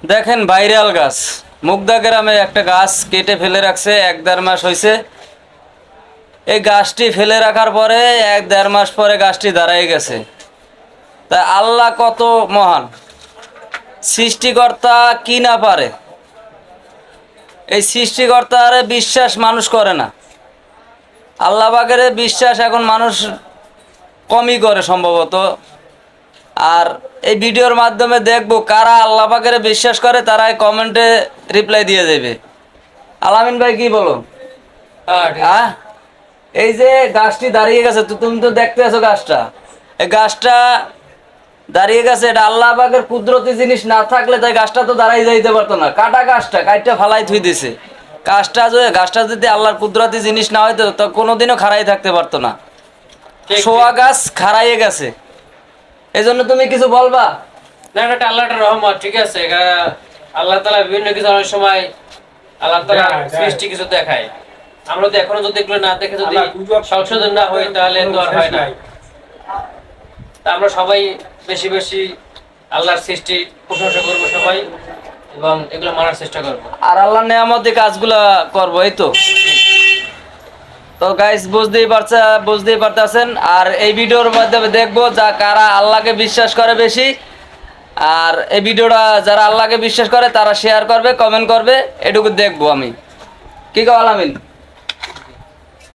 দেখেন ভাইরাল গাছ, মুগদা গ্রামে একটা গাছ কেটে ফেলে রাখছে, 1-1.5 মাস হয়েছে। এই গাছটি ফেলে রাখার পরে 1-1.5 মাস পরে গাছটি দাঁড়ায় গেছে। তা আল্লাহ কত মহান, সৃষ্টিকর্তা কি না পারে, এই সৃষ্টিকর্তার বিশ্বাস মানুষ করে না। আল্লাহ পাকের বিশ্বাস এখন মানুষ কমই করে সম্ভবত। আর এই ভিডিওর মাধ্যমে দেখবো কারা আল্লাহ পাকের বিশ্বাস করে, তারা কমেন্টে রিপ্লাই দিয়ে দেবে। আলামিন ভাই কি বলো? হ্যাঁ, এই যে গাছটি দাঁড়িয়ে গেছে, তো তুমি তো দেখতে আছো গাছটা, এই গাছটা দাঁড়িয়ে গেছে, এটা আল্লাহ পাকের কুদরতি জিনিস না থাকলে তাই গাছটা তো দাঁড়াই যাইতে পারতো না। কাটা গাছটা কাইটটা ফালাই থুই দিছে। গাছটা যদি আল্লাহর কুদরতি জিনিস না হইতো তো কোনোদিনও খাড়াই থাকতে পারতো না। শোয়া গাছ খাড়াইয়ে গেছে, এই জন্য তুমি কিছু বলবা? না, এটা আল্লাহর রহমত, ঠিক আছে। এটা আল্লাহ তাআলা বিভিন্ন কিছু অনেক সময় আল্লাহ তাআলা সৃষ্টি কিছু দেখায়। আমরা তো এখনো যদি এগুলো না দেখে যদি সংশোধন না হই তাহলে তো আর হয় না। তা আমরা সবাই বেশি বেশি আল্লাহর সৃষ্টি প্রশংসা করব সবাই, এবং এগুলো মানার চেষ্টা করব। আর আল্লাহর নেয়ামতে কাজগুলা করবো, এই তো। তো গাইস বুঝতেই পারতেছেন। আর এই ভিডিওর মাধ্যমে দেখবো কারা আল্লাহকে বিশ্বাস করে বেশি। আর এই ভিডিওটা যারা আল্লাহকে বিশ্বাস করে তারা শেয়ার করবে, কমেন্ট করবে, এটুকু দেখবো আমি। কি কও আলামিন?